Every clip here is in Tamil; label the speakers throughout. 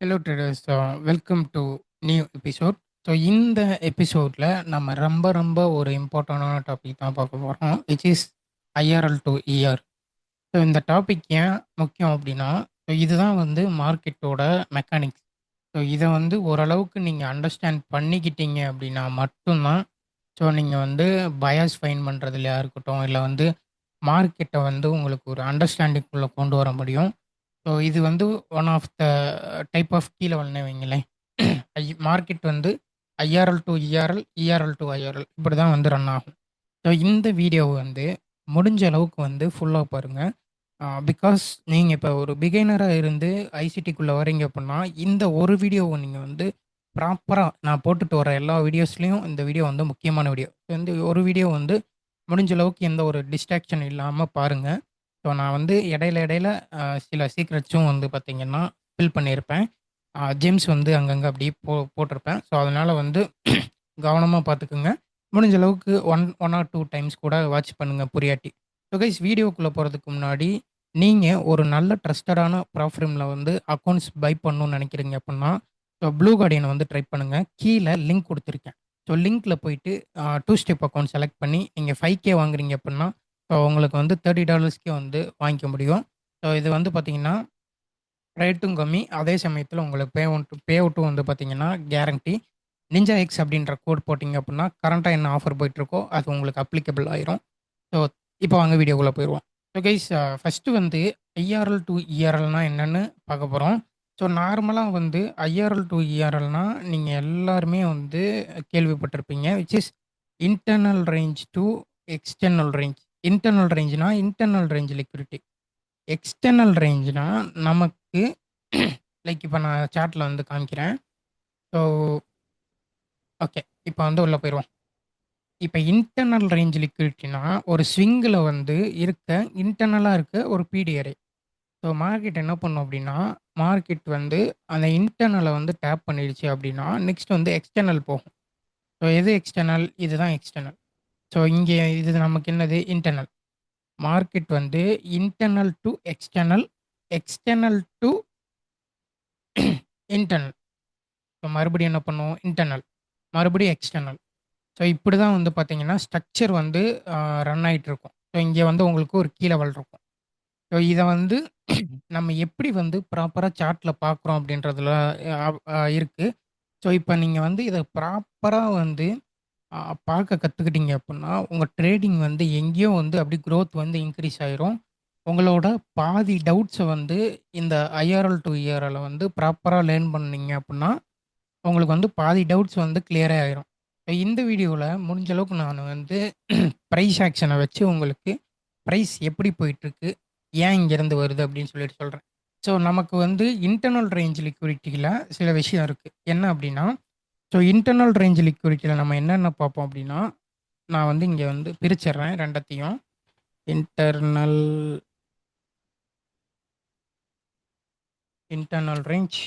Speaker 1: Hello traders, welcome to new episode. So இந்த எபிசோடில் நம்ம ரொம்ப ரொம்ப ஒரு இம்பார்ட்டண்டான டாபிக் தான் பார்க்க போகிறோம், which is IRL to ER. So இந்த டாபிக் ஏன் முக்கியம் அப்படின்னா, ஸோ இதுதான் வந்து மார்க்கெட்டோட மெக்கானிக்ஸ். ஸோ இதை வந்து ஓரளவுக்கு நீங்கள் அண்டர்ஸ்டாண்ட் பண்ணிக்கிட்டீங்க அப்படின்னா மட்டும்தான் ஸோ நீங்கள் வந்து பயாஸ் ஃபைன் பண்ணுறதுலையா இருக்கட்டும், இல்லை வந்து மார்க்கெட்டை வந்து உங்களுக்கு ஒரு அண்டர்ஸ்டாண்டிங்குள்ளே கொண்டு வர முடியும். ஸோ இது வந்து one of the type of key லெவல்னே வைங்களேன். மார்க்கெட் வந்து IRL to ERL, ERL to IRL இப்படி தான் வந்து ரன் ஆகும். ஸோ இந்த வீடியோவை வந்து முடிஞ்ச அளவுக்கு வந்து ஃபுல்லாக பாருங்கள். பிகாஸ் நீங்கள் இப்போ ஒரு பிகைனராக இருந்து ஐசிடிக்குள்ளே வரீங்க அப்படின்னா, இந்த ஒரு வீடியோவை நீங்கள் வந்து ப்ராப்பராக நான் போட்டுட்டு வர எல்லா வீடியோஸ்லேயும் இந்த வீடியோ வந்து முக்கியமான வீடியோ. இந்த ஒரு வீடியோ வந்து முடிஞ்ச அளவுக்கு எந்த ஒரு டிஸ்ட்ராக்ஷன் இல்லாமல் பாருங்கள். ஸோ நான் வந்து இடையில இடையில சில சீக்ரெட்ஸும் வந்து பார்த்தீங்கன்னா ஃபில் பண்ணியிருப்பேன். ஜெம்ஸ் வந்து அங்கங்கே அப்படியே போட்டிருப்பேன். ஸோ அதனால் வந்து கவனமாக பார்த்துக்குங்க. முடிஞ்ச அளவுக்கு one one or two times கூட வாட்ச் பண்ணுங்கள் புரியாட்டி. ஸோ கைஸ், வீடியோக்குள்ளே போகிறதுக்கு முன்னாடி நீங்கள் ஒரு நல்ல ட்ரஸ்டடான ப்ராஃபிரிமில் வந்து அக்கௌண்ட்ஸ் பை பண்ணணும்னு நினைக்கிறீங்க அப்படின்னா, ஸோ ப்ளூ கார்டியனை வந்து ட்ரை பண்ணுங்கள். கீழே லிங்க் கொடுத்துருக்கேன். ஸோ லிங்க்கில் போயிட்டு டூ ஸ்டெப் அக்கௌண்ட் செலக்ட் பண்ணி நீங்கள் 5K வாங்குறீங்க அப்படின்னா, ஸோ உங்களுக்கு வந்து $30 வந்து வாங்கிக்க முடியும். ஸோ இது வந்து பார்த்தீங்கன்னா ரேட்டும் கம்மி. அதே சமயத்தில உங்களுக்கு பே அவுட்டும் வந்து பார்த்தீங்கன்னா கேரண்டி. நிஞ்சா எக்ஸ் அப்படின்ற கோட் போட்டிங்க அப்படின்னா, கரண்ட்டா என்ன ஆஃபர் போயிட்டுருக்கோ அது உங்களுக்கு அப்ளிகபிள் ஆயிரும். ஸோ இப்போ வாங்க வீடியோக்குள்ள போயிருவோம். ஸோ கைஸ், ஃபர்ஸ்ட்டு வந்து ஐஆர்எல் டூ இஆர்எல்னா என்னன்னு பார்க்க போறோம். ஸோ நார்மலா வந்து ஐஆர்எல் டூ இஆர்எல்னா நீங்க எல்லாருமே வந்து கேள்விப்பட்டிருப்பீங்க. Which is internal range to external range. Internal ரேஞ்ச்னா இன்டர்னல் ரேஞ்ச் லிக்விடிட்டி. எக்ஸ்டர்னல் ரேஞ்ச்னா நமக்கு லைக் இப்போ நான் சார்ட்ல வந்து காமிக்கிறேன். So okay. இப்போ வந்து உள்ள போயிருவோம். இப்ப இன்டர்னல் ரேஞ்ச் லிக்விடிட்டினா, ஒரு ஸ்விங்கில வந்து இன்டர்னலா இருக்க ஒரு பிடி அரே. ஸோ மார்க்கெட் என்ன பண்ணும் அப்டின்னா, மார்க்கெட் வந்து அந்த இன்டர்னல வந்து டேப் பண்ணிடுச்சு அப்டின்னா, நெக்ஸ்ட் வந்து எக்ஸ்டர்னல் போகும். ஸோ எது எக்ஸ்டர்னல்? இதுதான் எக்ஸ்டர்னல். ஸோ இங்கே இது நமக்கு என்னது? இன்டர்னல். மார்க்கெட் வந்து internal to external, external to internal. So மறுபடியும் என்ன பண்ணும்? இன்டர்னல். மறுபடியும் எக்ஸ்டர்னல். ஸோ இப்படி தான் வந்து பார்த்தீங்கன்னா, ஸ்ட்ரக்சர் வந்து ரன் ஆயிட்டு இருக்கும். ஸோ இங்கே வந்து உங்களுக்கு ஒரு கீ லெவல் இருக்கும். ஸோ இத வந்து நம்ம எப்படி வந்து ப்ராப்பரா சார்ட்ல பார்க்குறோம் அப்படின்றதுல இருக்கு. ஸோ இப்ப நீங்க வந்து இத ப்ராப்பரா வந்து அ பார்க்க கத்துக்கிட்டீங்க அப்படின்னா, உங்க ட்ரேடிங் வந்து எங்கேயோ வந்து அப்படியே குரோத் வந்து இன்கிரீஸ் ஆயிரும். உங்களோட பாதி டவுட்ஸ வந்து இந்த ஐஆர்எல் டூ இஆர்எல்ல வந்து ப்ராப்பரா லேர்ன் பண்ணீங்க அப்படின்னா, உங்களுக்கு வந்து பாதி டவுட்ஸ் வந்து கிளியரே ஆயிரும். இப்ப இந்த வீடியோல முடிஞ்ச அளவுக்கு நான் வந்து பிரைஸ் ஆக்ஷன வச்சு உங்களுக்கு பிரைஸ் எப்படி போயிட்டுருக்கு? ஏன் இங்கேருந்து வருது? அப்படின்னு சொல்லிட்டு சொல்றேன். ஸோ நமக்கு வந்து இன்டர்னல் ரேஞ்ச் லிக்விடிட்டில சில விஷயம் இருக்கு. என்ன அப்படின்னா, ஸோ இன்டர்னல் ரேஞ்ச் லிக்விடிட்டில நம்ம என்னென்ன பார்ப்போம் அப்படின்னா, நான் வந்து இங்க வந்து பிரிச்சுர்றேன் 2த்தையும். Internal internal range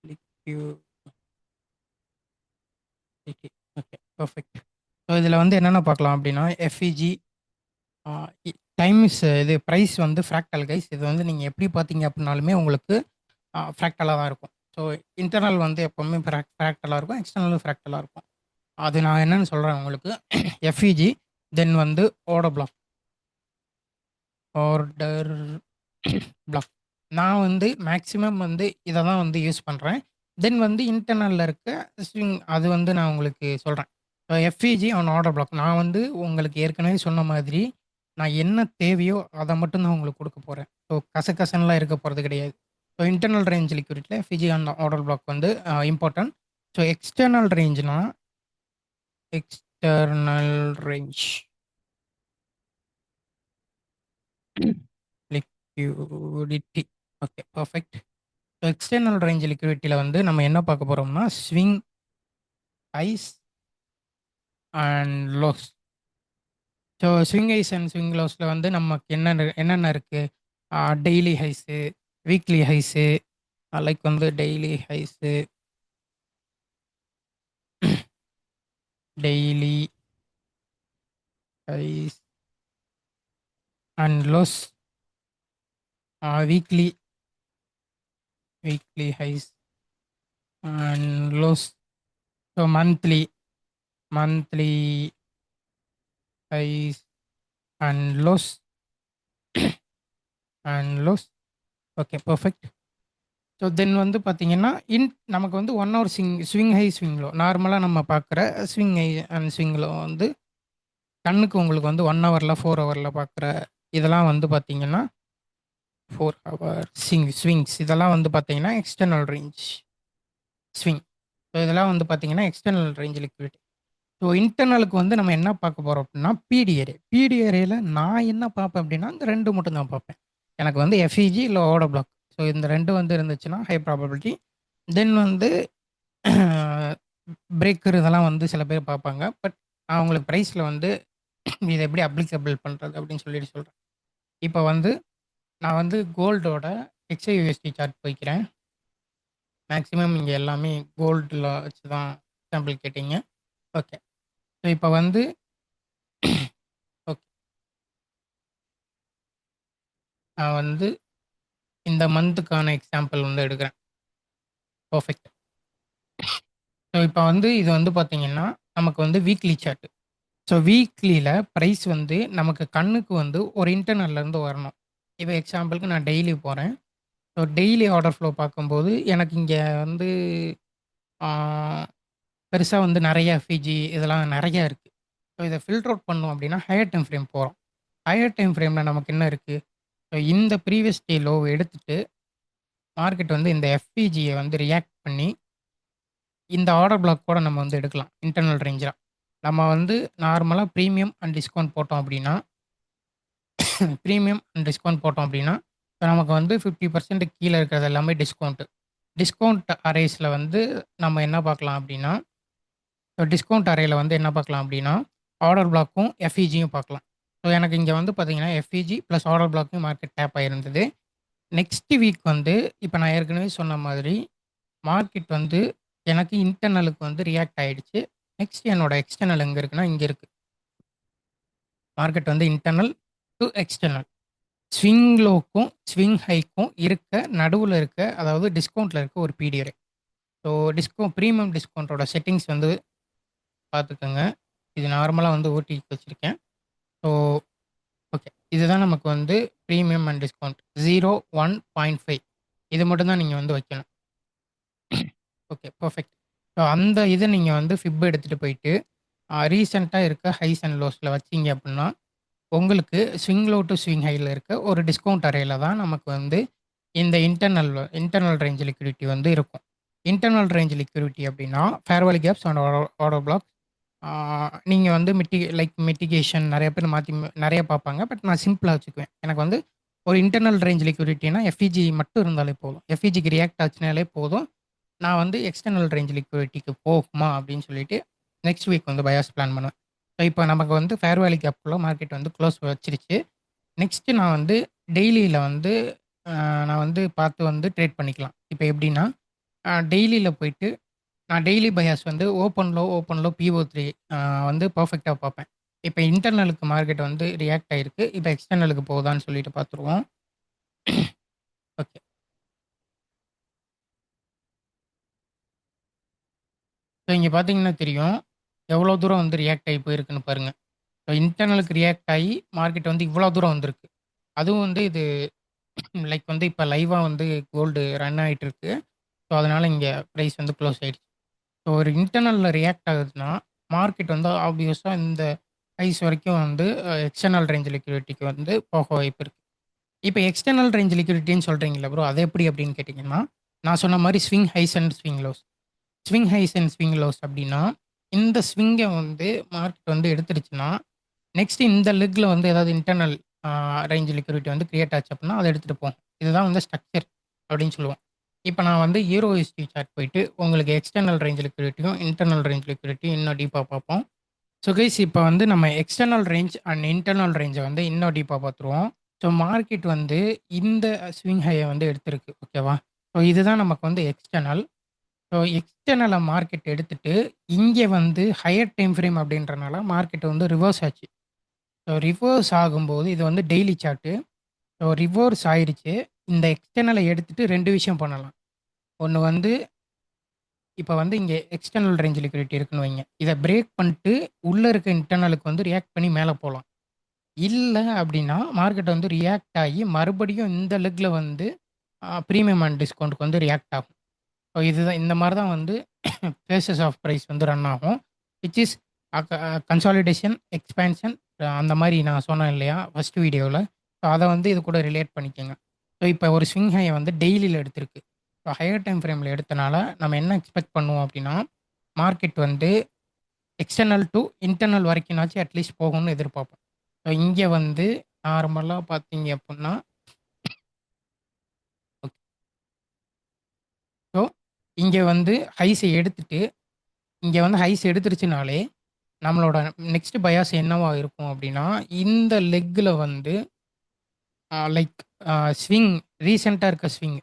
Speaker 1: liquidity. Okay, perfect. So இதில வந்து என்னென்ன பார்க்கலாம் அப்படின்னா, எஃப்இஜி, ஆ டைம் இஸ் இது பிரைஸ் வந்து ஃப்ராக்டல் கைஸ். இது வந்து நீங்க எப்படி பார்த்தீங்க அப்படின்னாலுமே உங்களுக்கு ஃப்ராக்டலா தான் இருக்கும். ஸோ இன்டர்னல் வந்து எப்பவுமே ஃப்ராக்டலா இருக்கும். எக்ஸ்டர்னலும் ஃப்ராக்டலா இருக்கும். அது நான் என்னன்னு சொல்றேன் உங்களுக்கு. எஃப்இஜி, தென் வந்து ஆர்டர் பிளாக். Order black. நான் வந்து மேக்ஸிமம் வந்து இத தான் வந்து யூஸ் பண்றேன். தென் வந்து இன்டர்னல்ல இருக்க ஸ்விங் அது வந்து நான் உங்களுக்கு சொல்றேன். FEG on order black. நான் வந்து உங்களுக்கு ஏற்கனவே சொன்ன மாதிரி, நான் என்ன தேவையோ அத மட்டும் தான் உங்களுக்கு குடுக்க போறேன். ஸோ கசகசன்னுலாம் இருக்க போறது கிடையாது. ஸோ இன்டர்னல் ரேஞ்ச் லிக்விடிட்டில எஃப்இஜி ஆன் ஆர்டர் பிளாக் வந்து இம்பார்ட்டன்ட். ஸோ எக்ஸ்டர்னல் ரேஞ்ச்னா external range liquidity. Okay, perfect. External range லிக்விடிட்டில வந்து நம்ம என்ன பார்க்க போறோம்னா, swing highs and lows. So swing highs and swing லோஸ்ல வந்து நமக்கு என்னென்ன இருக்கு? Daily highs, weekly highs, like வந்து daily highs, daily highs and lows, weekly weekly highs and lows. So monthly highs and lows and lows. Okay, perfect. So then வந்து பார்த்தீங்கன்னா, நமக்கு வந்து 1 hour swing high, swing low. நார்மலா நம்ம பார்க்குற swing high and swing low வந்து கண்ணுக்கு உங்களுக்கு வந்து 1 ஹவர்ல, 4 ஹவர்ல பார்க்குற இதெல்லாம் வந்து பார்த்தீங்கன்னா, 4 ஹவர் ஸ்விங்ஸ் இதெல்லாம் வந்து பார்த்தீங்கன்னா, எக்ஸ்டர்னல் ரேஞ்ச் ஸ்விங். ஸோ இதெல்லாம் வந்து பார்த்தீங்கன்னா, எக்ஸ்டர்னல் ரேஞ்ச் லிக்விடிட்டி. ஸோ இன்டர்னலுக்கு வந்து நம்ம என்ன பார்க்க போறோம் அப்படின்னா, பிடி அரே. பிடி அரேல நான் என்ன பார்ப்பேன் அப்படின்னா, இந்த 2 மட்டும் தான் பார்ப்பேன். எனக்கு வந்து எஃப்இஜி இல்ல ஆர்டர் பிளாக். ஸோ இந்த 2 வந்து இருந்துச்சுன்னா ஹை ப்ராபபிலிட்டி. தென் வந்து பிரேக்கர் இதெல்லாம் வந்து சில பேர் பார்ப்பாங்க. பட் நான் உங்களுக்கு பிரைஸ்ல வந்து இத எப்படி அப்ளிகபிள் பண்றது அப்படின்னு சொல்லிட்டு சொல்றேன். இப்ப வந்து நான் வந்து கோல்டோட XAUSD சார்ட் வைக்கிறேன். மேக்ஸிமம் இங்க எல்லாமே கோல்டுல வச்சு தான் சாம்பிள் கேட்டீங்க. ஓகே. ஸோ இப்ப வந்து ஓகே. நான் வந்து இந்த மந்த்துக்கான எக்ஸாம்பிள் வந்து எடுக்கிறேன். பெர்ஃபெக்ட். ஸோ இப்ப வந்து இது வந்து பார்த்தீங்கன்னா, நமக்கு வந்து வீக்லி சார்ட். ஸோ வீக்லில பிரைஸ் வந்து நமக்கு கண்ணுக்கு வந்து ஒரு இன்டர்னல்ல இருந்து வரணும். இப்ப எக்ஸாம்பிளுக்கு நான் டெய்லி போறேன். ஸோ டெய்லி ஆர்டர் ஃப்ளோ பார்க்கும்போது, எனக்கு இங்க வந்து ஆ பெருசா வந்து நெறைய எஃப்இஜி இதெல்லாம் நெறைய இருக்கு. ஸோ இத ஃபில்டர் அவுட் பண்ணணும் அப்படின்னா, ஹையர் டைம் ஃப்ரேம் போறோம். ஹையர் டைம் ஃப்ரேம்ல நமக்கு என்ன இருக்கு? ஸோ இந்த ப்ரீவியஸ் டே லோவ எடுத்துட்டு, மார்க்கெட் வந்து இந்த எஃப்இஜிய வந்து ரியாக்ட் பண்ணி, இந்த ஆர்டர் பிளாக் கூட நம்ம வந்து எடுக்கலாம். இன்டர்னல் ரேஞ்சா. நம்ம வந்து நார்மலா பிரீமியம் அண்ட் டிஸ்கவுண்ட் போட்டோம் அப்படின்னா, பிரீமியம் அண்ட் டிஸ்கவுண்ட் போட்டோம் அப்படின்னா, இப்ப நமக்கு வந்து 50% கீழ இருக்கிறது எல்லாமே டிஸ்கவுண்ட். டிஸ்கவுண்ட் அரேஸ்ல வந்து நம்ம என்ன பார்க்கலாம் அப்படின்னா, டிஸ்கவுண்ட் அரேல வந்து என்ன பார்க்கலாம் அப்படின்னா, ஆர்டர் பிளாக்கும், எஃப்இஜியும் பார்க்கலாம். ஸோ எனக்கு இங்க வந்து பார்த்தீங்கன்னா, எஃப்இஜி பிளஸ் ஆர்டர் பிளாக்லயும் மார்க்கெட் டேப் ஆயிருந்தது. நெக்ஸ்ட் வீக் வந்து இப்ப நான் ஏற்கனவே சொன்ன மாதிரி, மார்க்கெட் வந்து எனக்கு இன்டர்னலுக்கு வந்து ரியாக்ட் ஆயிடுச்சு. நெக்ஸ்ட் என்னோட எக்ஸ்டர்னல் எங்க இருக்குன்னா, இங்க இருக்கு. மார்க்கெட் வந்து இன்டர்னல் டூ எக்ஸ்டர்னல். ஸ்விங் லோக்கும், ஸ்விங் ஹைக்கும் நடுவுல இருக்க அதாவது டிஸ்கவுண்ட்ல இருக்க ஒரு பீரியட். ஸோ பிரீமியம் டிஸ்கவுண்டோட செட்டிங்ஸ் வந்து பார்த்துக்கங்க. இது நார்மலா வந்து ஓடிக்கு வச்சிருக்கேன். So okay. இதுதான் நமக்கு வந்து பிரீமியம் அண்ட் டிஸ்கவுண்ட் 0, 1, 0.5 இது மட்டும் தான் நீங்க வந்து வைக்கணும். Okay, perfect. ஸோ அந்த இத நீங்க வந்து ஃபிப் எடுத்துட்டு போயிட்டு, ரீசென்ட்டா இருக்க ஹைஸ் அண்ட் லோஸ்ல வச்சீங்க அப்டின்னா, உங்களுக்கு ஸ்விங் லோ டூ ஸ்விங் ஹைல இருக்க ஒரு டிஸ்கவுண்ட் அரேல தான் நமக்கு வந்து இந்த இன்டர்னல் ரேஞ்ச் லிக்விடிட்டி வந்து இருக்கும். இன்டர்னல் ரேஞ்ச் லிக்விடிட்டி அப்டின்னா, fair value gaps and order block. நீங்க வந்து மிட்டிகேஷன் நெறைய பேர் நெறைய பார்ப்பாங்க. பட் நான் சிம்பிளா வச்சுக்குவேன். எனக்கு வந்து ஒரு இன்டர்னல் ரேஞ்ச் லிக்விடிட்டினா எஃப்இஜி மட்டும் இருந்தாலே போதும். எஃப்இஜிக்கு ரியாக்ட் ஆச்சுனாலே போதும். நான் வந்து எக்ஸ்டர்னல் ரேஞ்ச் லிக்விடிட்டிக்கு போகுமா அப்படின்னு சொல்லிட்டு நெக்ஸ்ட் வீக் வந்து பயாஸ் பிளான் பண்ணுவேன். ஸோ இப்போ நமக்கு வந்து ஃபேர் வேல்யூ கேப்குள்ள மார்க்கெட் வந்து க்ளோஸ் வச்சிருச்சு. நெக்ஸ்ட் நான் வந்து டெய்லியில வந்து நான் வந்து பார்த்து வந்து ட்ரேட் பண்ணிக்கலாம். இப்போ எப்படின்னா, டெய்லியில போயிட்டு நான் டெய்லி பயாஸ் வந்து ஓப்பன் லோ PO3 வந்து பெர்ஃபெக்ட்டா பார்ப்பேன். இப்ப இன்டர்னலுக்கு மார்க்கெட் வந்து ரியாக்ட் ஆயிருக்கு. இப்ப எக்ஸ்டர்னலுக்கு போகுதான்னு சொல்லிட்டு பார்த்துருவோம். ஓகே. ஸோ இங்க பார்த்தீங்கன்னா தெரியும். எவ்வளோ தூரம் வந்து ரியாக்ட் ஆகி போயிருக்குன்னு பாருங்க. ஸோ இன்டர்னலுக்கு ரியாக்ட் ஆகி மார்க்கெட் வந்து இவ்வளோ தூரம் வந்திருக்கு. அதுவும் வந்து இது வந்து இப்ப லைவா வந்து கோல்டு ரன் ஆயிட்டு இருக்கு. ஸோ அதனால இங்க பிரைஸ் வந்து குளோஸ் ஆயிடுச்சு. ஸோ ஒரு இன்டர்னல்ல ரியாக்ட் ஆகுதுன்னா, மார்க்கெட் வந்து ஆப்வியஸா இந்த ஹைஸ் வரைக்கும் வந்து எக்ஸ்டர்னல் ரேஞ்ச் லிக்விடிட்டிக்கு வந்து போக வாய்ப்பு இருக்கு. இப்ப எக்ஸ்டர்னல் ரேஞ்ச் லிக்விடிட்டின்னு சொல்றீங்கல்ல ப்ரோ, அது எப்படி அப்படின்னு கேட்டீங்கன்னா, நான் சொன்ன மாரி swing highs and swing lows. Swing highs and swing lows அப்படின்னா, இந்த ஸ்விங்க வந்து மார்க்கெட் வந்து எடுத்துருச்சுன்னா, நெக்ஸ்ட் இந்த லெக்ல வந்து ஏதாவது இன்டர்னல் ரேஞ்ச் லிக்விடிட்டி வந்து கிரியேட் ஆச்சு அப்படின்னா, அத எடுத்துட்டு போகும். இதுதான் வந்து ஸ்ட்ரக்சர் அப்படின்னு சொல்லுவோம். இப்ப நான் வந்து யூரோஎஸ்டி சார்ட் போயிட்டு உங்களுக்கு எக்ஸ்டர்னல் ரேஞ்ச் லிக்விடிட்டியும், இன்டர்னல் ரேஞ்ச் லிக்விடிட்டியும் இன்னும் டீப்பா பார்ப்போம். ஸோ கைஸ் இப்ப வந்து நம்ம எக்ஸ்டர்னல் ரேஞ்ச் அண்ட் இன்டர்னல் ரேஞ்ச வந்து இன்னும் டீப்பா பார்த்துருவோம். ஸோ மார்க்கெட் வந்து இந்த ஸ்விங் ஹைய வந்து எடுத்திருக்கு. ஓகேவா? ஸோ இதுதான் நமக்கு வந்து எக்ஸ்டர்னல். ஸோ எக்ஸ்டர்னல மார்க்கெட் எடுத்துட்டு, இங்க வந்து ஹையர் டைம் ஃப்ரேம் அப்படின்றனால மார்க்கெட் வந்து ரிவர்ஸ் ஆச்சு. ஸோ ரிவர்ஸ் ஆகும்போது இது வந்து டெய்லி சார்ட்டு. ஸோ ரிவர்ஸ் ஆயிருச்சு. இந்த எக்ஸ்டர்னல எடுத்துட்டு 2 விஷயம் பண்ணலாம். ஒண்ணு வந்து இப்ப வந்து இங்க எக்ஸ்டர்னல் ரேஞ்ச் லிக்விடிட்டி இருக்குன்னு வைங்க. இத பிரேக் பண்ணிட்டு உள்ள இருக்க இன்டர்னலுக்கு வந்து ரியாக்ட் பண்ணி மேல போலாம். இல்ல அப்டின்னா, மார்க்கெட் வந்து ரியாக்ட் ஆயி மறுபடியும் இந்த லெக்ல வந்து பிரீமியம் அண்ட் டிஸ்கவுண்ட்க்கு வந்து ரியாக்ட் ஆகும். ஸோ இதுதான் இந்த மாரி தான் வந்து பேஸஸ் ஆஃப் பிரைஸ் வந்து ரன் ஆகும். விச் இஸ் கன்சாலிடேஷன், எக்ஸ்பான்ஷன் அந்த மாரி நான் சொன்னேன் இல்லையா? ஃபர்ஸ்ட் வீடியோல. ஸோ அத வந்து இது கூட ரிலேட் பண்ணிக்கங்க. ஸோ இப்ப ஒரு ஸ்விங் ஹைய வந்து டெய்லில எடுத்திருக்கு. ஸோ ஹையர் டைம் ஃப்ரேம்ல எடுத்தனால நம்ம என்ன எக்ஸ்பெக்ட் பண்ணுவோம் அப்டின்னா, மார்க்கெட் வந்து எக்ஸ்டர்னல் டூ இன்டர்னல் வரைக்கும்னாச்சும் அட்லீஸ்ட் போகும்னு எதிர்பார்ப்போம். ஸோ இங்க வந்து நார்மலா பார்த்தீங்க அப்புட்ன்னா, ஸோ இங்க வந்து ஹைஸ எடுத்துட்டு, இங்க வந்து ஹைஸ் எடுத்துருச்சுனாலே, நம்மளோட நெக்ஸ்ட் பயாஸ் என்னவா இருக்கும் அப்டின்னா, இந்த லெக்ல வந்து லைக் ஸ்விங் ரீசென்ட்டா இருக்க ஸ்விங்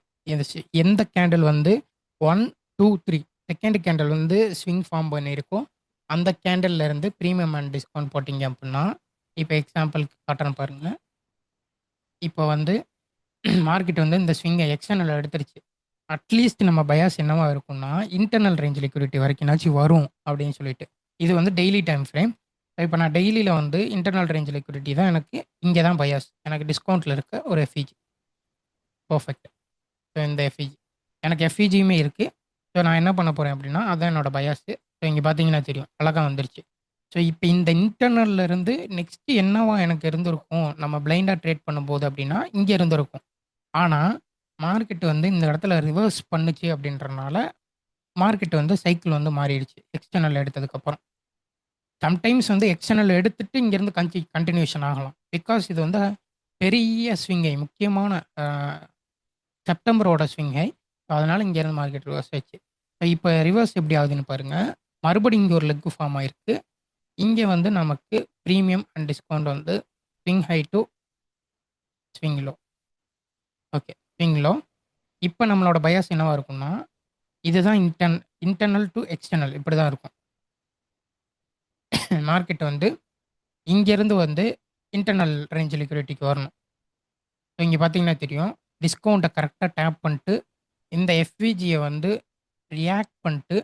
Speaker 1: எந்த கேண்டில் வந்து 1, 2, 3 செகண்ட் கேண்டில் வந்து ஸ்விங் ஃபார்ம் பண்ணியிருக்கோ, அந்த கேண்டில்ல இருந்து பிரீமியம் அண்ட் டிஸ்கவுண்ட் போட்டீங்க அப்புட்ன்னா, இப்ப எக்ஸாம்பிள்க்கு காட்டுறேன் பாருங்க. இப்ப வந்து மார்க்கெட் வந்து இந்த ஸ்விங்க எக்ஸ்டர்னல் எடுத்துருச்சு. அட்லீஸ்ட் நம்ம பயாஸ் என்னவா இருக்கும்னா, இன்டர்னல் ரேஞ்ச் லிக்விடிட்டி வரைக்கும்னாச்சும் வரும் அப்படின்னு சொல்லிட்டு. இது வந்து டெய்லி டைம் ஃப்ரேம். இப்ப நான் டெய்லில வந்து இன்டர்னல் ரேஞ்ச் லிக்விடிட்டி தான் எனக்கு இங்க தான் பயாஸ். எனக்கு டிஸ்கவுண்ட்ல இருக்க ஒரு எஃப்இஜி. பெர்ஃபெக்ட். ஸோ இந்த எஃப்இஜி. எனக்கு எஃப்இஜியுமே இருக்கு. ஸோ நான் என்ன பண்ண போறேன் அப்படின்னா, அதான் என்னோட பயாஸு. ஸோ இங்க பார்த்தீங்கன்னா தெரியும். அழகா வந்துருச்சு. ஸோ இப்ப இந்த இன்டர்னல்ல இருந்து நெக்ஸ்ட் என்னவா எனக்கு இருந்திருக்கும், நம்ம பிளைண்டா ட்ரேட் பண்ணும்போது அப்படின்னா, இங்க இருந்திருக்கும். ஆனா, மார்க்கெட் வந்து இந்த இடத்துல ரிவர்ஸ் பண்ணுச்சு அப்படின்றனால, மார்க்கெட் வந்து சைக்கிள் வந்து மாறிடுச்சு. எக்ஸ்டர்னல் எடுத்ததுக்கப்புறம். சம்டைம்ஸ் வந்து எக்ஸ்டர்னல் எடுத்துட்டு இங்கேருந்து கன்டினியூஷன் ஆகலாம். பிகாஸ் இது வந்து பெரிய ஸ்விங் ஹை. முக்கியமான அ செப்டம்பரோட ஸ்விங் ஹை. அதனால இங்கேருந்து மார்க்கெட் ரிவர்ஸ் ஆச்சு. இப்ப ரிவர்ஸ் எப்படி ஆகுதுன்னு பாருங்க. மறுபடியும் இங்க ஒரு லெக் ஃபார்ம் ஆயிருக்கு. இங்க வந்து நமக்கு பிரீமியம் அண்ட் டிஸ்கவுண்ட் வந்து swing high to swing low. Okay. Swing low. இப்ப நம்மளோட பயாஸ் என்னவா இருக்கும்னா, இதுதான் இன்டர்னல் டூ எக்ஸ்டர்னல் இப்படி தான் இருக்கும். மார்க்கெட் வந்து இங்கேருந்து வந்து இன்டர்னல் ரேஞ்ச் லிக்விடிட்டிக்கு வரணும். இங்க பார்த்தீங்கன்னா தெரியும். டிஸ்கவுண்ட்ட கரெக்ட்டா டேப் பண்ணிட்டு, இந்த எஃப்விஜிய வந்து ரியாக்ட் பண்ணிட்டு,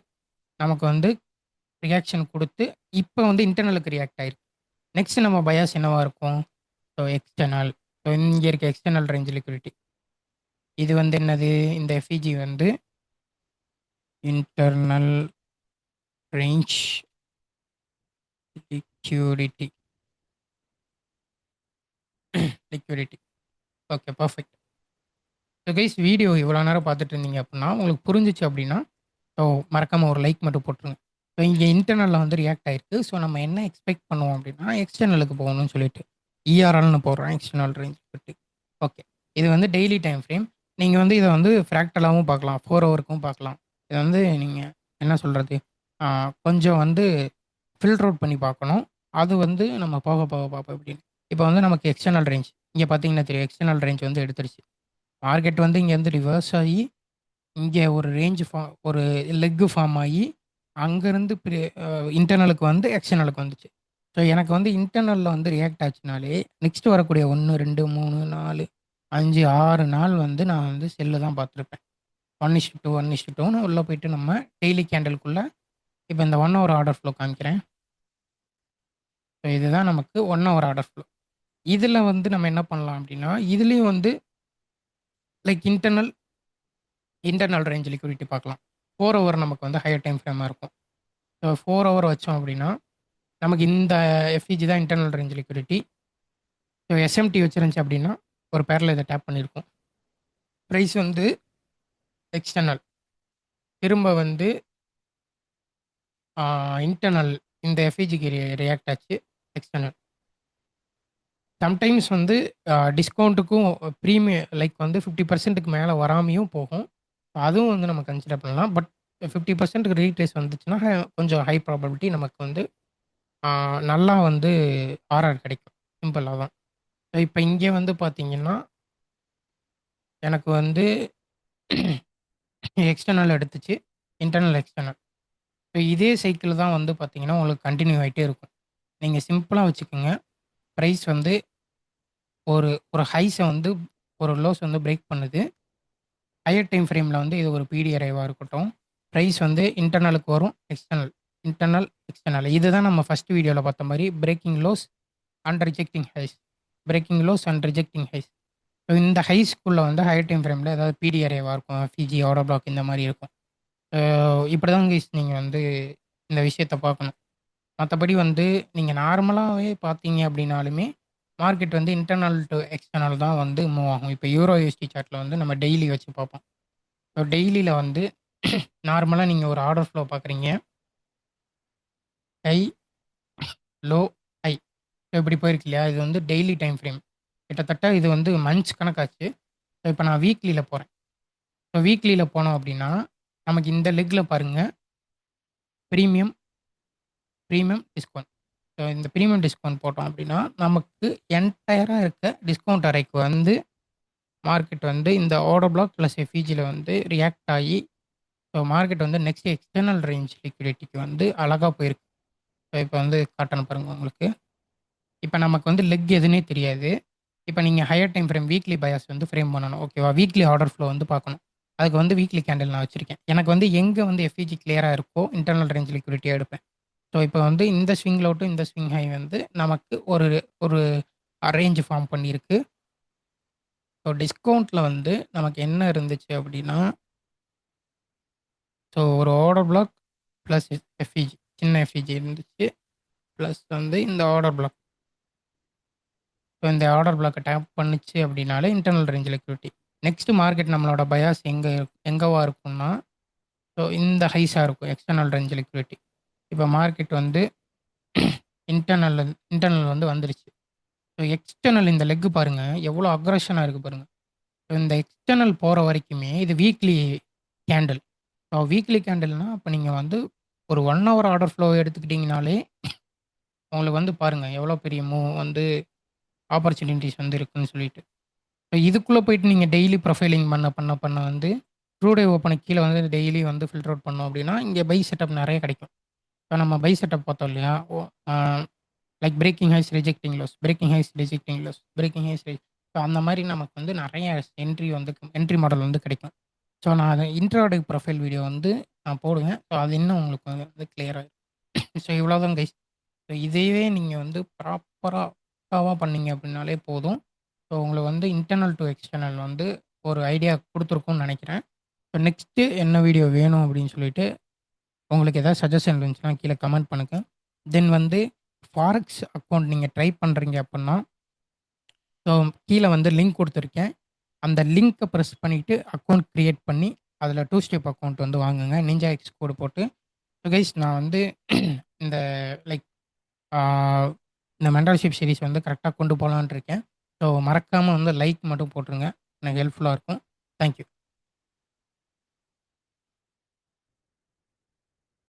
Speaker 1: நமக்கு வந்து ரியாக்ஷன் குடுத்து, இப்ப வந்து இன்டர்னலுக்கு ரியாக்ட் ஆயிருக்கு. நெக்ஸ்ட் நம்ம பயாஸ் என்னவா இருக்கும்? So external. ஸோ இங்க இருக்க எக்ஸ்டர்னல் ரேஞ்ச் லிக்விடிட்டி. இது வந்து என்னது? இந்த எஃப்விஜி வந்து internal range liquidity. Liquidity. Okay. Perfect. So guys video இவ்வளோ நேரம் பார்த்துட்டு இருந்தீங்க அப்படின்னா, உங்களுக்கு புரிஞ்சுச்சு அப்படின்னா, ஸோ மறக்காம ஒரு லைக் மட்டும் போட்டுருங்க. ஸோ இங்க இன்டர்னல்ல வந்து ரியாக்ட் ஆயிருக்கு. ஸோ நம்ம என்ன எக்ஸ்பெக்ட் பண்ணுவோம் அப்படின்னா, எக்ஸ்டர்னலுக்கு போகணும்னு சொல்லிட்டு. இஆர்எல்னு போடுறேன். External range liquidity. ஓகே. இது வந்து டெய்லி டைம் ஃப்ரேம். நீங்க வந்து இத வந்து ஃபிராக்டலாவும் பார்க்கலாம். 4 ஹவருக்கும் பார்க்கலாம். இத வந்து நீங்க என்ன சொல்றது? ஆ கொஞ்சம் வந்து ஃபில்டர் அவுட் பண்ணி பார்க்கணும். அது வந்து நம்ம போக போக பார்ப்போம் எப்படின்னு. இப்ப வந்து நமக்கு எக்ஸ்டர்னல் ரேஞ்ச். இங்க பார்த்தீங்கன்னா தெரியும். எக்ஸ்டர்னல் ரேஞ்ச் வந்து எடுத்துருச்சு. மார்க்கெட் வந்து இங்கேருந்து ரிவர்ஸ் ஆயி, இங்க ஒரு ரேஞ்ச் ஒரு லெக் ஃபார்ம் ஆயி, அங்கருந்து இன்டர்னலுக்கு வந்து எக்ஸ்டர்னலுக்கு வந்துச்சு. ஸோ எனக்கு வந்து இன்டர்னல்ல வந்து ரியாக்ட் ஆச்சுனாலே, நெக்ஸ்ட் வரக்கூடிய 1, 2, 3, 4, 5, 6 நாள் வந்து நான் வந்து செல்ல தான் பார்த்துருப்பேன். 1:2, 1:2ன்னு உள்ள போயிட்டு நம்ம டெய்லி கேண்டில்குள்ள இப்ப இந்த 1 ஹவர் ஆர்டர் ஃப்ளோ காமிக்கிறேன். ஸோ இதுதான் நமக்கு 1 ஹவர் ஆர்டர் ஃப்ளோ. இதுல வந்து நம்ம என்ன பண்ணலாம் அப்டின்னா, இதுலயும் வந்து லைக் இன்டர்னல் ரேஞ்ச் லிக்விடிட்டி பார்க்கலாம். 4 ஹவர் நமக்கு வந்து ஹையர் டைம் ஃப்ரேமா இருக்கும். ஸோ 4 ஹவர் வச்சோம் அப்டின்னா, நமக்கு இந்த எஃப்இஜி தான் internal range liquidity. So SMT வச்சிருந்துச்சு அப்டின்னா, ஒரு பேர்ல இத டேப் பண்ணியிருக்கும். பிரைஸ் வந்து எக்ஸ்டர்னல். திரும்ப வந்து இன்டர்னல் இந்த எஃப்இஜிக்கு ரியாக்ட் ஆச்சு. எக்ஸ்டர்னல். சம்டைம்ஸ் வந்து டிஸ்கவுண்ட்டுக்கும் லைக் வந்து 50%க்கு மேல வராமயும் போகும். அதுவும் வந்து நம்ம கன்சிடர் பண்ணலாம். பட் 50%க்கு ரீட்ரேஸ் வந்துச்சுன்னா, கொஞ்சம் ஹை ப்ராபபிலிட்டி நமக்கு வந்து ஆ நல்லா வந்து ஆர்ஆர் கிடைக்கும். சிம்பிள் அதான். இப்ப இங்க வந்து பார்த்தீங்கன்னா, எனக்கு வந்து எக்ஸ்டர்னல் எடுத்துச்சு. Internal, external. இதே சைக்கிள் தான் வந்து பார்த்தீங்கன்னா, உங்களுக்கு கன்டின்யூ ஆயிட்டே இருக்கும். நீங்க சிம்பிளா வச்சுக்கங்க. பிரைஸ் வந்து ஒரு ஒரு ஹைஸ வந்து ஒரு லோஸ் வந்து பிரேக் பண்ணுது. ஹையர் டைம் ஃப்ரேமில் வந்து இது ஒரு பிடி அரேவாக இருக்கட்டும். ப்ரைஸ் வந்து இன்டர்னலுக்கு வரும், இன்டர்னல், எக்ஸ்டர்னல். இதுதான் நம்ம ஃபர்ஸ்ட் வீடியோவில் பார்த்த மாதிரி breaking lows and rejecting highs. Breaking lows and rejecting highs. So இந்த ஹைஸ்க்குள்ள வந்து ஹையர் டைம் ஃப்ரேமில் ஏதாவது பிடி அரேவாக இருக்கும், ஃபிஜி, ஆர்டர் பிளாக் இந்த மாதிரி இருக்கும். இப்படி தான் கைஸ் நீங்கள் வந்து இந்த விஷயத்த பார்க்கணும். மற்றபடி வந்து நீங்கள் நார்மலாகவே பார்த்தீங்க அப்படின்னாலுமே மார்க்கெட் வந்து இன்டர்னல் டு எக்ஸ்டர்னல் தான் வந்து மூவ் ஆகும். இப்போ யூரோ யூஎஸ்டி சார்ட்டில் வந்து நம்ம டெய்லி வச்சு பார்ப்போம். ஸோ டெய்லியில் வந்து நார்மலாக நீங்கள் ஒரு ஆர்டர் ஃப்ளோ பார்க்குறீங்க. High, low, high. ஸோ இப்படி போயிருக்கு இல்லையா? இது வந்து டெய்லி டைம் ஃப்ரேம். கிட்டத்தட்ட இது வந்து மந்த்ஸ் கணக்காச்சு. ஸோ இப்போ நான் வீக்லியில் போகிறேன். ஸோ வீக்லியில் போனோம் அப்படின்னா நமக்கு இந்த லெக்கில் பாருங்கள், ப்ரீமியம் ப்ரீமியம் டிஸ்கவுண்ட். ஸோ இந்த ப்ரீமியம் டிஸ்கவுண்ட் போட்டோம் அப்படின்னா நமக்கு என்டையராக இருக்க டிஸ்கவுண்ட் அறைக்கு வந்து மார்க்கெட் வந்து இந்த ஆர்டர் பிளாக் ப்ளஸ் எஃப்இஜியில் வந்து ரியாக்ட் ஆகி ஸோ மார்க்கெட் வந்து நெக்ஸ்ட் எக்ஸ்டர்னல் ரேஞ்ச் லிக்விடிட்டிக்கு வந்து அழகாக போயிருக்கு. ஸோ இப்போ வந்து காட்டணும் பாருங்கள் உங்களுக்கு. இப்போ நமக்கு வந்து லெக் எதுனே தெரியாது. இப்போ நீங்கள் higher time frame weekly bias வந்து ஃப்ரேம் பண்ணணும். ஓகேவா? வீக்லி ஆர்டர் ஃப்ளோ வந்து பார்க்கணும். அதுக்கு வந்து வீக்லி கேண்டில் நான் வச்சிருக்கேன். எனக்கு வந்து எங்கே வந்து எஃப்இஜி கிளியராக இருக்கோ இன்டர்னல் ரேஞ்ச் லிக்விடிட்டியாக எடுப்பேன். ஸோ இப்போ வந்து இந்த ஸ்விங் லோ டு இந்த ஸ்விங் ஹை வந்து நமக்கு ஒரு ஒரு ரேஞ்ச் ஃபார்ம் பண்ணியிருக்கு. ஸோ டிஸ்கவுண்ட்டில் வந்து நமக்கு என்ன இருந்துச்சு அப்படின்னா, ஸோ ஒரு ஆர்டர் பிளாக் ப்ளஸ் எஃப்இஜி, சின்ன எஃப்இஜி இருந்துச்சு. ப்ளஸ் வந்து இந்த ஆர்டர் பிளாக். ஸோ இந்த ஆர்டர் பிளாக்கை டேப் பண்ணுச்சு அப்படின்னாலே internal range liquidity. Next market நம்மளோட பயாஸ் எங்கவா இருக்கும்னா, ஸோ இந்த ஹைஸாக இருக்கும் எக்ஸ்டர்னல் ரேஞ்ச் லிக்விடிட்டி. இப்போ மார்க்கெட் வந்து இன்டர்னல் இன்டர்னல் வந்து வந்துருச்சு. ஸோ எக்ஸ்டர்னல் இந்த லெக் பாருங்க எவ்வளோ அக்ரஷனாக இருக்கு பாருங்க. ஸோ இந்த எக்ஸ்டர்னல் போகிற வரைக்குமே இது வீக்லி கேண்டில். ஸோ வீக்லி கேண்டில்னா அப்போ நீங்கள் வந்து ஒரு 1 ஹவர் ஆர்டர் ஃப்ளோ எடுத்துக்கிட்டிங்கனாலே உங்களுக்கு வந்து பாருங்க எவ்வளோ பெரிய மூவ் வந்து ஆப்பர்ச்சுனிட்டிஸ் வந்து இருக்குன்னு சொல்லிட்டு. ஸோ இதுக்குள்ளே போயிட்டு நீங்கள் டெய்லி ப்ரொஃபைலிங் பண்ண வந்து ட்ரூடே ஓப்பனுக்கு கீழே வந்து டெய்லி வந்து ஃபில்டர் அவுட் பண்ணோம் அப்படின்னா இங்கே பை செட்டப் நிறைய கிடைக்கும். ஸோ நம்ம பை செட்டப் பார்த்தோம் இல்லையா? Like breaking highs, rejecting lows, breaking highs, rejecting lows, breaking highs. So அந்த மாதிரி நமக்கு வந்து நிறைய என்ட்ரி மாடல் வந்து கிடைக்கும். ஸோ நான் அதை இன்ட்ராடே ப்ரொஃபைல் வீடியோ வந்து நான் போடுவேன். ஸோ அது இன்னும் உங்களுக்கு வந்து கிளியராக இருக்கும். ஸோ இவ்வளோதான் கைஸ். ஸோ இதையவே நீங்கள் வந்து ப்ராப்பராக பண்ணீங்க அப்படின்னாலே போதும். ஸோ உங்களுக்கு வந்து இன்டர்னல் டு எக்ஸ்டர்னல் வந்து ஒரு ஐடியா கொடுத்துருக்கும்னு நினைக்கிறேன். ஸோ நெக்ஸ்ட்டு என்ன வீடியோ வேணும் அப்படின்னு சொல்லிட்டு உங்களுக்கு ஏதாவது சஜஷன் இருந்துச்சுன்னா கீழே கமெண்ட் பண்ணுங்க. தென் வந்து ஃபாரெக்ஸ் அக்கௌண்ட் நீங்கள் ட்ரை பண்ணுறீங்க அப்படின்னா ஸோ கீழே வந்து லிங்க் கொடுத்துருக்கேன். அந்த லிங்க்கை ப்ரெஸ் பண்ணிவிட்டு அக்கௌண்ட் க்ரியேட் பண்ணி அதில் 2 ஸ்டெப் அக்கௌண்ட் வந்து வாங்குங்க. நிஞ்சா எக்ஸ் கோடு போட்டு. ஸோ கைஸ் நான் வந்து இந்த லைக் இந்த மென்டர்ஷிப் சீரிஸ் வந்து கரெக்டாக கொண்டு போகலான்னு இருக்கேன். ஸோ மறக்காமல் வந்து லைக் மட்டும் போட்டுருங்க. எனக்கு ஹெல்ப்ஃபுல்லாக இருக்கும். தேங்க்யூ.